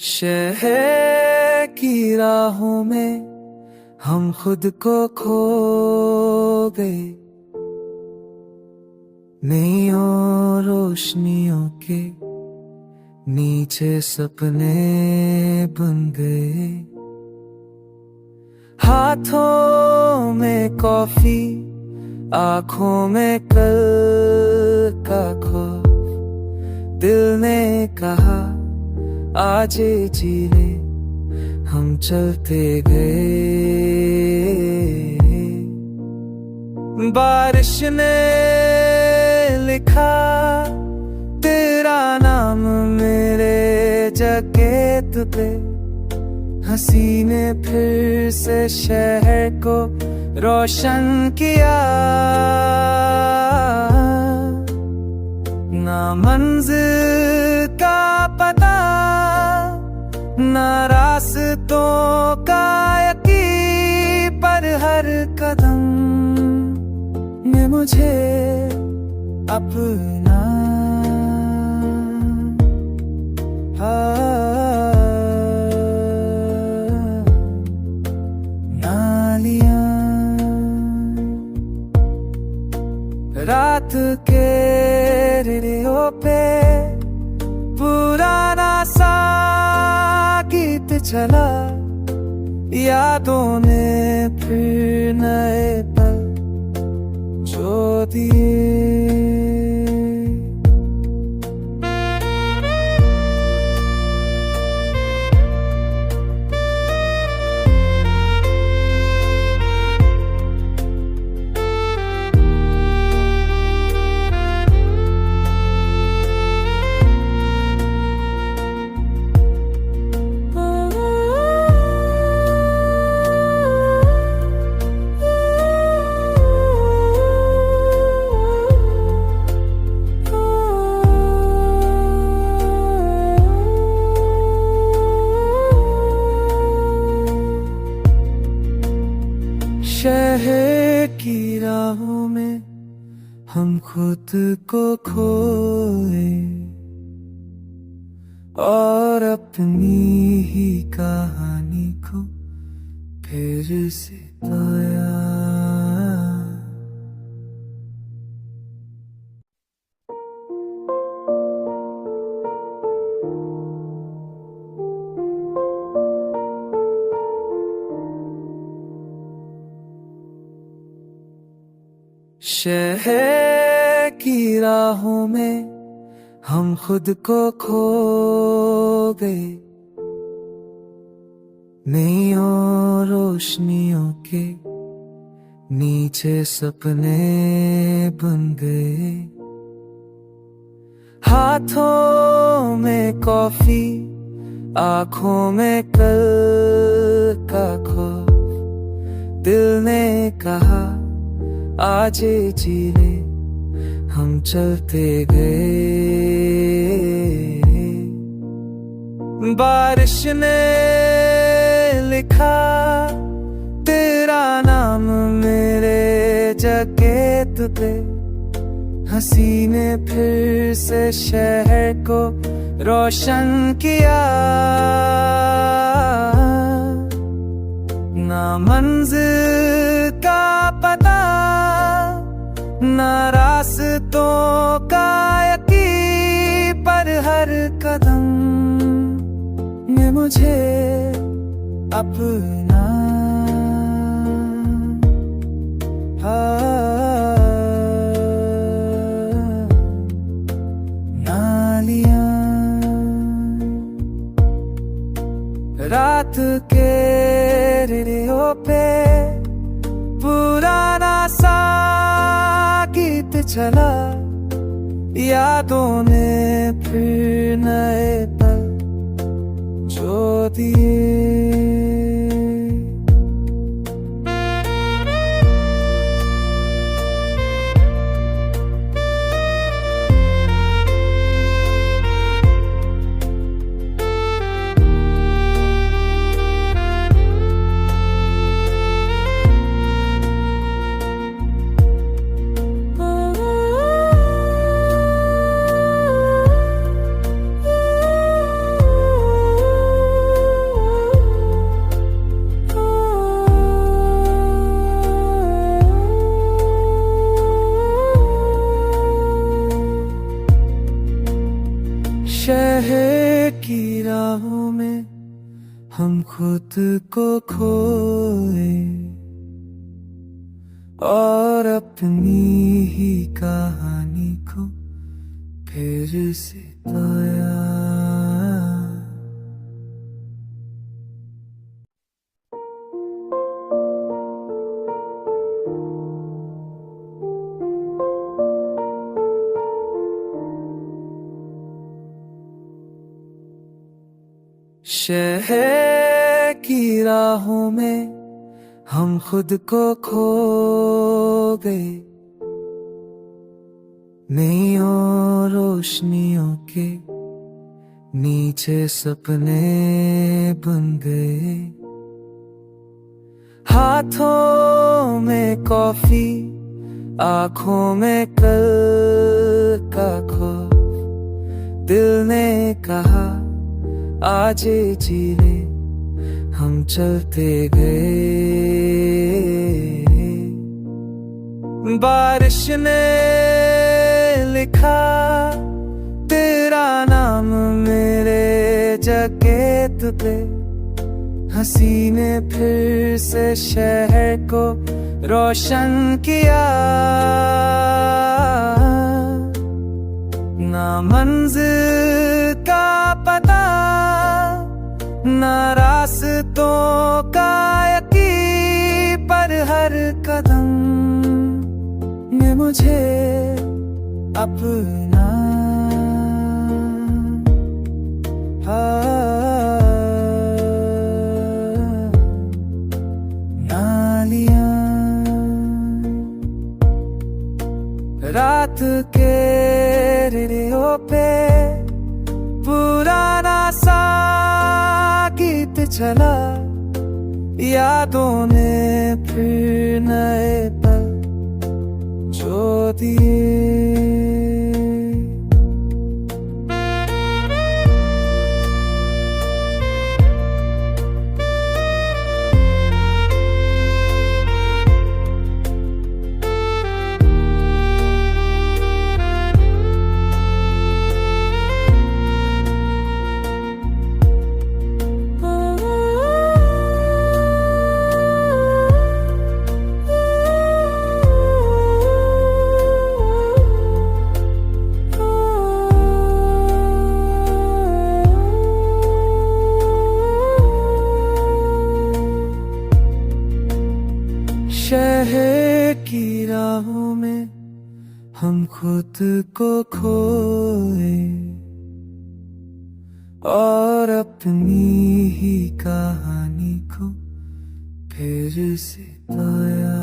शहर की राहों में हम खुद को खो गए, नैयों रोशनियों के नीचे सपने बन गए। हाथों में कॉफी, आंखों में कल का खौफ, दिल ने कहा आज जी ले, हम चलते गए। बारिश ने लिखा तेरा नाम मेरे जैकेट पे, हंसी ने फिर से शहर को रोशन किया। ना मंजिल का पता, ना रास्तों का यकीन, पर हर कदम में मुझे अपना ना लिया। रात के रेडियो पे पुराना सा गीत चला, यादों ने फिर नए पल जो दिए। शहर की राहों में हम खुद को खोए, और अपनी ही कहानी को फिर से पाया। शहर की राहों में हम खुद को खो गए, नैयों रोशनियों के नीचे सपने बन गए। हाथों में कॉफी, आंखों में कल का खौफ, दिल ने कहा आज जी ले, हम चलते गए। बारिश ने लिखा तेरा नाम मेरे जैकेट पे, हंसी ने फिर से शहर को रोशन किया। ना मंजिल का पता, ना रास्तों का यकीन, पर हर कदम में मुझे अपना ना लिया। रात के रेडियो पे पुराना सा गीत चला, यादों ने फिर नए पल जो दिए। खुद को खोए और अपनी ही कहानी को फिर से पाया। शहर की राहों में हम खुद को खो गए, नैयों रोशनियों के नीचे सपने बन गए। हाथों में कॉफी, आंखों में कल का खौफ, दिल ने कहा आज जी ले, हम चलते गए। बारिश ने लिखा तेरा नाम मेरे जैकेट पे, हंसी ने फिर से शहर को रोशन किया। ना मंजिल का पता, ना रास्तों का यकीन, पर हर कदम में मुझे अपना ना लिया। रात के रेडियो पे पुराना सा गीत चला, यादों ने फिर नए पल जो दिए। शहर की राहों में हम खुद को खोए और अपनी ही कहानी को फिर से पाया।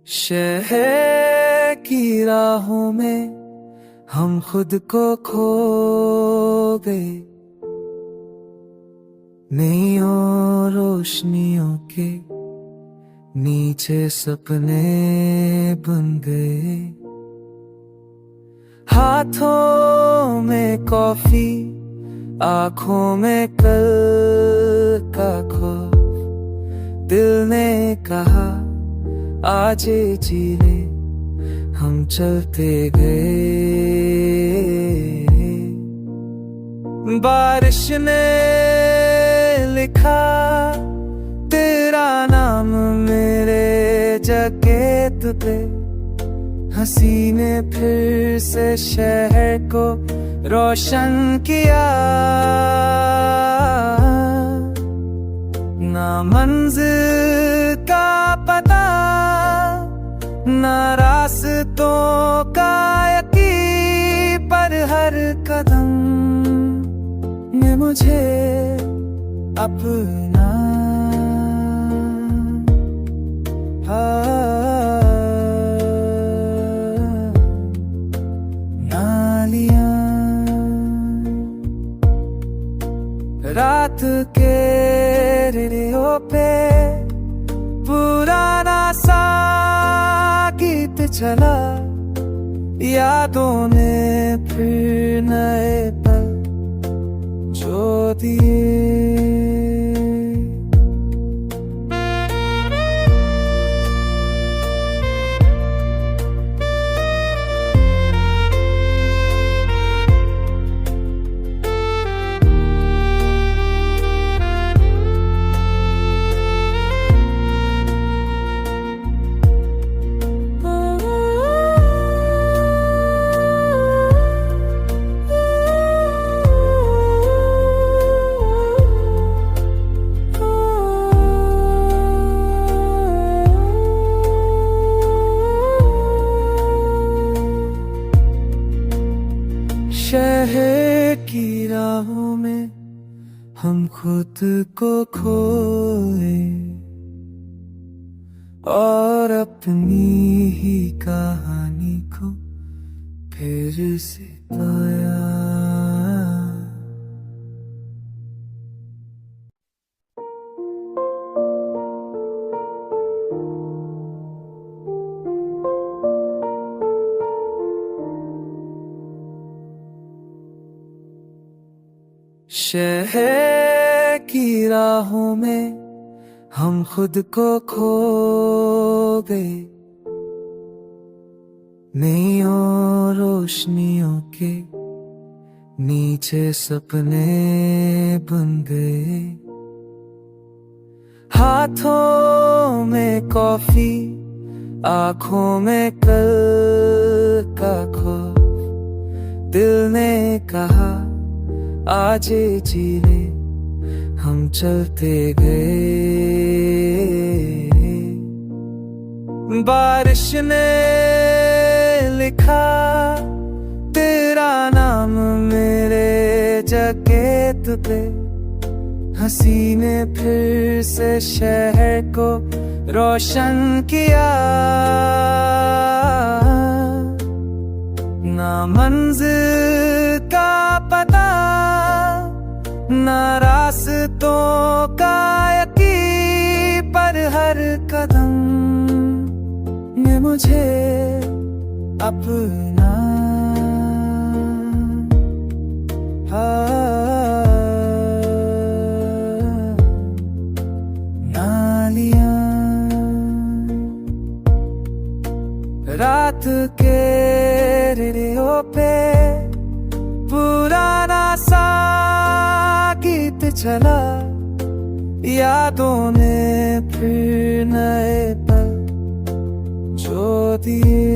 शहर की राहों में हम खुद को खो गए, नैयों रोशनियों के नीचे सपने बन गए। हाथों में कॉफी, आंखों में कल का खौफ, दिल ने कहा आज जी ले, हम चलते गए। बारिश ने लिखा तेरा नाम मेरे जैकेट पे, हंसी ने फिर से शहर को रोशन किया। ना मंजिल का पता, ना रास्तों का यकीन, पर हर कदम में मुझे अपना ना लिया। रात के रेडियो पे पुराना सा गीत चला, यादों ने फिर नए पल जो दिए। शहर की राहों में हम खुद को खोए और अपनी ही कहानी को फिर से पाया। शहर की राहों में हम खुद को खो गए, नैयों रोशनियों के नीचे सपने बन गए। हाथों में कॉफी, आंखों में कल का खौफ, दिल ने कहा आज जी ले, हम चलते गए। बारिश ने लिखा तेरा नाम मेरे जैकेट पे, हंसी ने फिर से शहर को रोशन किया। ना मंजिल का पता, ना रास्तों का यकीन, पर हर कदम में मुझे अपना ना लिया। रात के रेडियो पे पुराना सा गीत चला, यादों ने फिर नए पल जो दिए।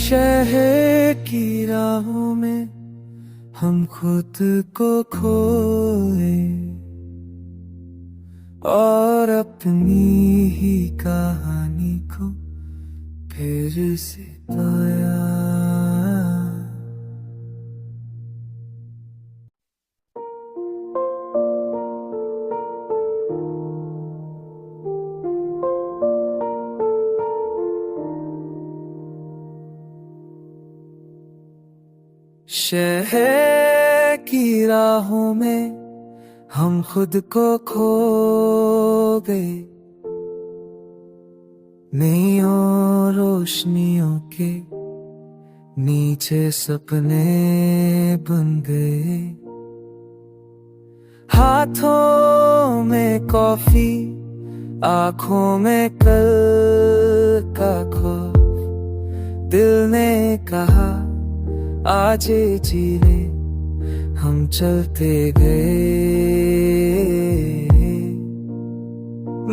शहर की राहों में हम खुद को खोए और अपनी ही कहानी को फिर से पाया। शहर की राहों में हम खुद को खो गए, नैयों रोशनियों के नीचे सपने बन गए। हाथों में कॉफी, आंखों में कल का खौफ, दिल ने कहा आज जी ले, हम चलते गए।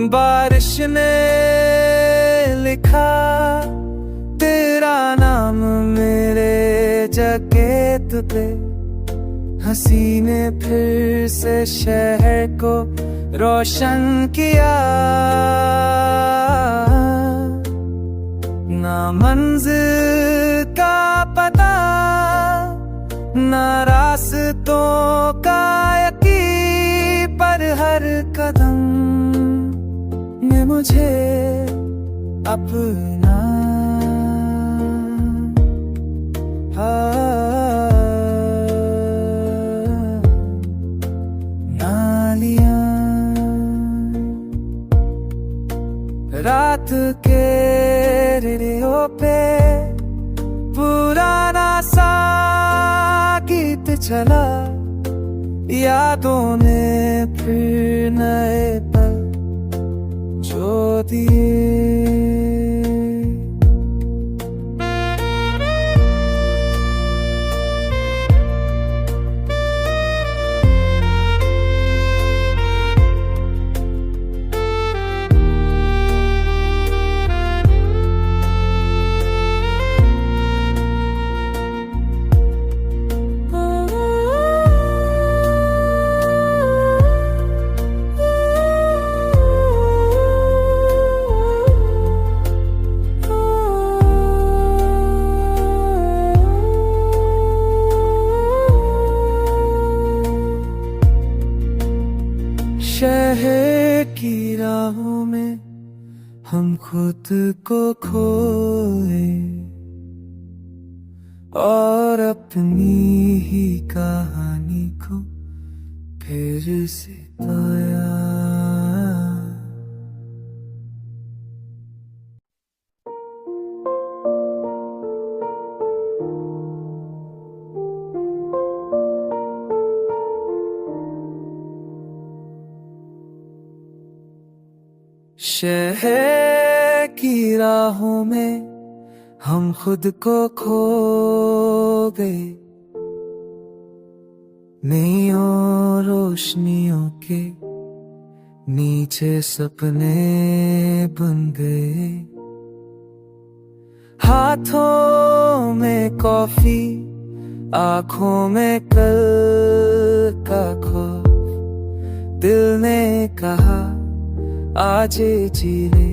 बारिश ने लिखा तेरा नाम मेरे जैकेट पे, हंसी ने फिर से शहर को रोशन किया। ना मंजिल का पता, ना रास्तों का यकीन, पर हर कदम में मुझे अपना ना लिया। रात के रेडियो पे पुराना सा गीत चला, यादों ने फिर नए पल जो दिए। शहर की राहों में हम खुद को खोए, और अपनी ही कहानी को फिर से पाया। शहर की राहों में हम खुद को खो गए, नैयों रोशनियों के नीचे सपने बन गए। हाथों में कॉफी, आंखों में कल का खौफ, दिल ने कहा आज जी ले,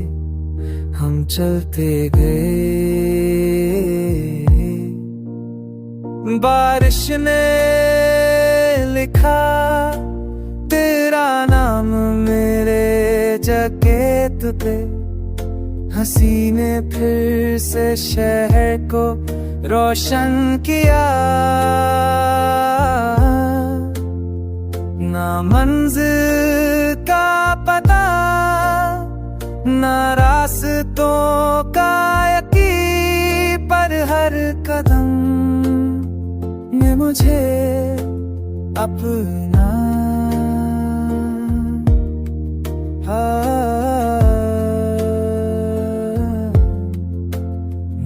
हम चलते गए। बारिश ने लिखा तेरा नाम मेरे जैकेट पे, हंसी ने फिर से शहर को रोशन किया। ना मंजिल का पता, ना रास्तों का यकीन, पर हर कदम में मुझे अपना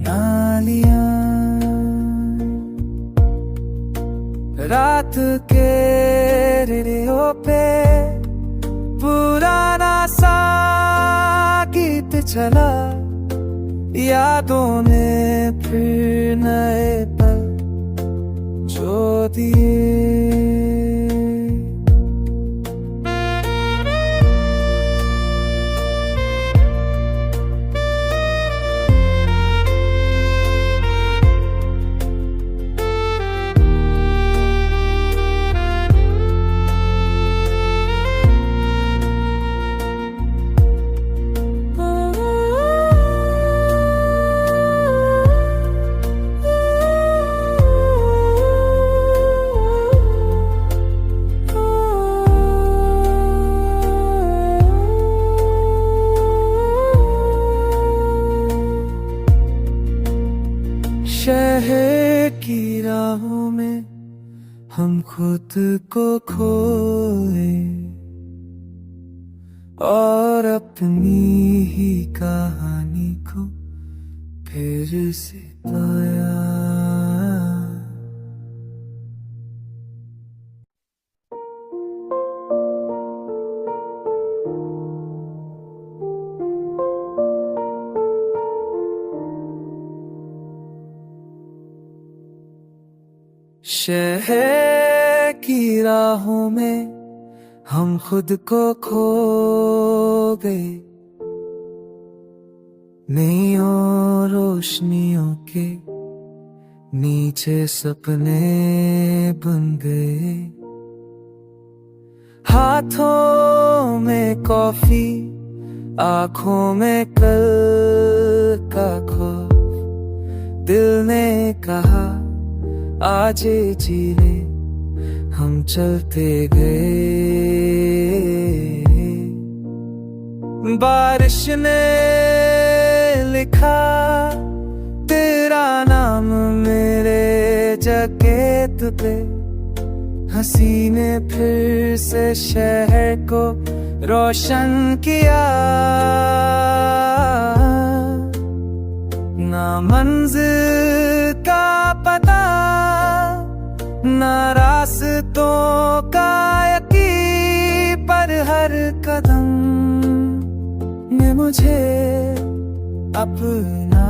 ना लिया। रात के रेडियो पे पुराना सा गीत चला, यादों ने फिर नए पल जो दिए। शहर की राहों में हम खुद को खोए, और अपनी ही कहानी को फिर से पाया। शहर की राहों में हम खुद को खो गए नैयों रोशनियों के नीचे सपने बन गए। हाथों में कॉफी, आंखों में कल का खौफ, दिल ने कहा आज जी ले, हम चलते गए। बारिश ने लिखा तेरा नाम मेरे जैकेट पे, हंसी ने फिर से शहर को रोशन किया। ना मंजिल का पता, ना रास्तों का यकीन, पर हर कदम में मुझे अपना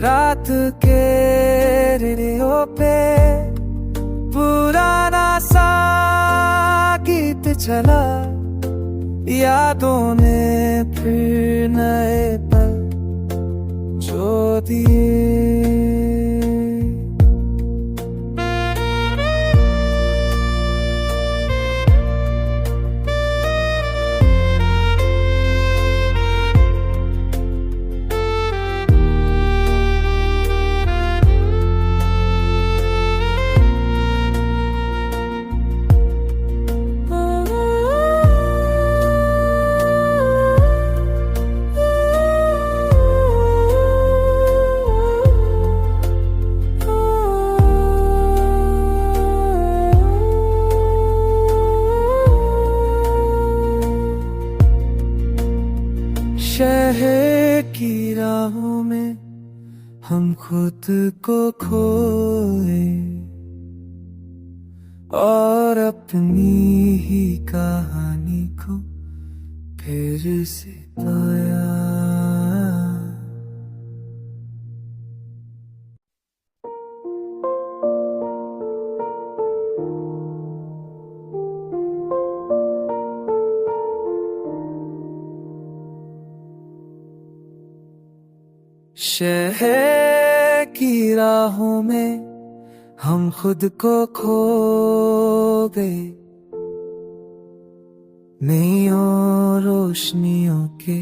रात के रेडियो पे पुराना सा गीत चला, यादों ने फिर नए पल जो दिए। शहर की राहों में हम खुद को खोए और अपनी ही कहानी को फिर से पाया। शहर की राहों में हम खुद को खो गए नैयों रोशनियों के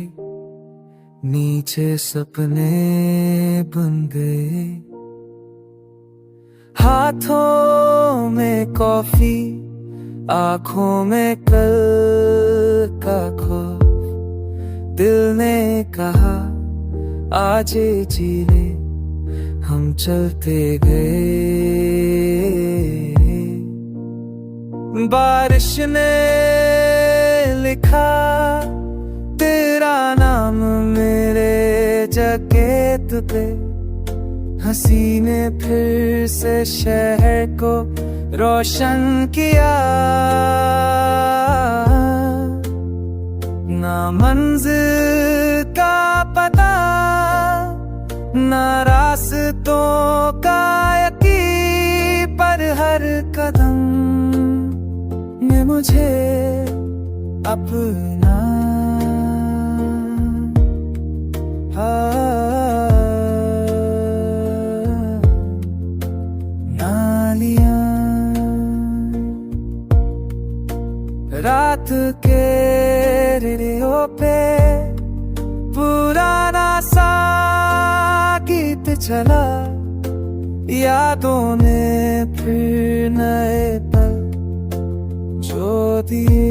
नीचे सपने बन गए। हाथों में कॉफी, आंखों में कल का खौफ, दिल ने कहा आज जी ले, हम चलते गए। बारिश ने लिखा तेरा नाम मेरे जैकेट पे, हंसी ने फिर से शहर को रोशन किया। ना मंजिल का पता, ना रास्तों का यकीन, पर हर कदम में मुझे अपना ना लिया। रात के रेडियो पे पुराना सा गीत चला, यादों ने फिर नए पल जो दिए।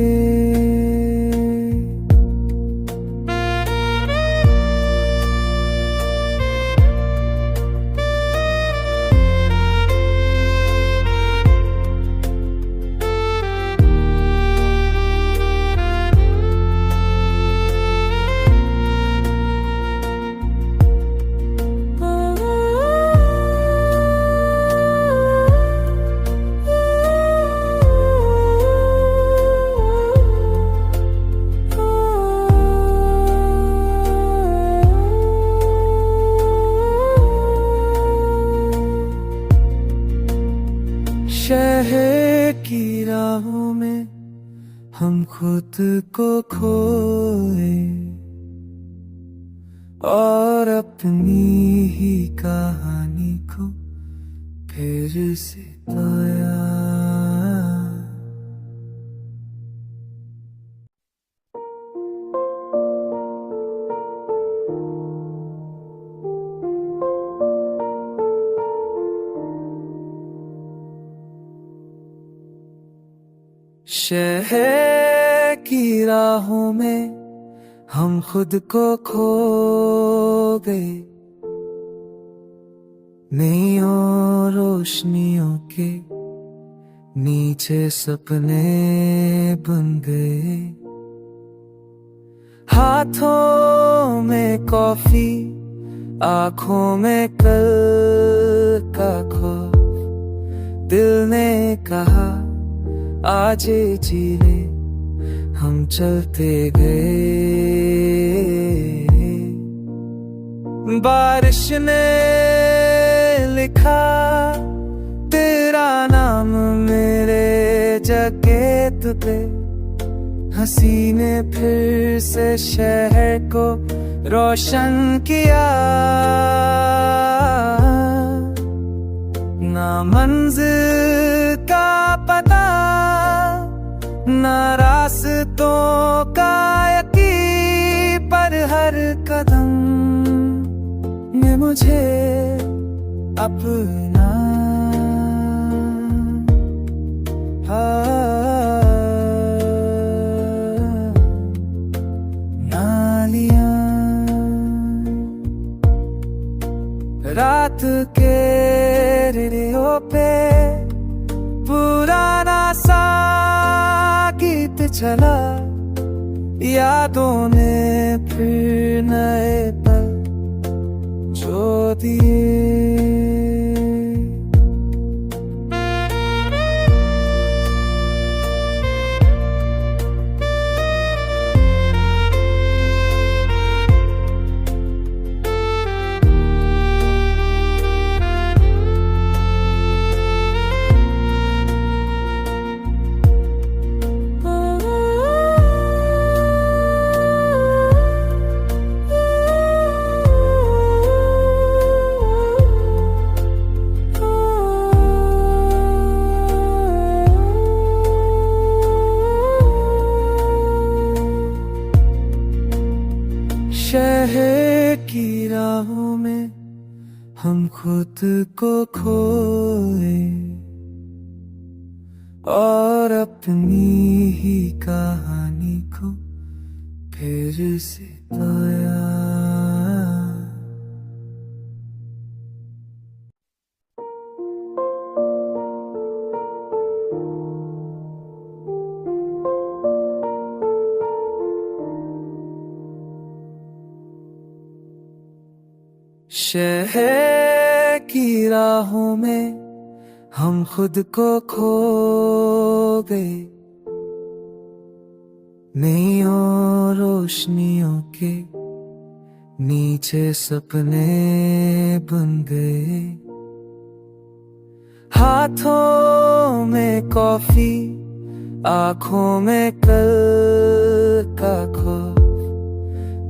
शहर की राहों में हम खुद को खोए और अपनी ही कहानी को फिर से पाया। शहर की राहों में हम खुद को खो गए, नैयों रोशनियों के नीचे सपने बन गए। हाथों में कॉफी, आंखों में कल का खौफ, दिल ने कहा आज जी ले, हम चलते गए। बारिश ने लिखा तेरा नाम मेरे जैकेट पे, हंसी ने फिर से शहर को रोशन किया। ना मंजिल का पता, ना रास्तों का यकीन, पर हर कदम में मुझे अपना ना लिया। रात के रेडियो पे पुराना सा गीत चला, यादों ने फिर नए पल जो दिए। शहर की राहों में हम खुद को खोए और अपनी ही कहानी को फिर से पाया। शहर की राहों में हम खुद को खो गए, नैयों रोशनियों के नीचे सपने बन गए। हाथों में कॉफी, आंखों में कल का खौफ,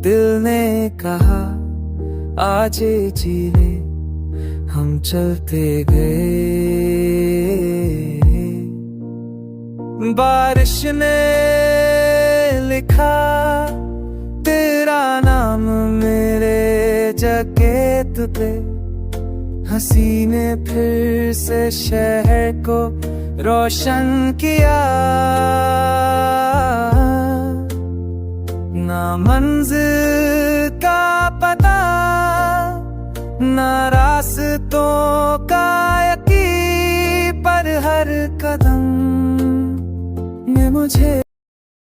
दिल ने कहा आज जी ले, हम चलते गए। बारिश ने लिखा तेरा नाम मेरे जैकेट पे, हंसी ने फिर से शहर को रोशन किया। ना मंजिल का पता, ना रास्तों का यकीन, पर हर कदम में मुझे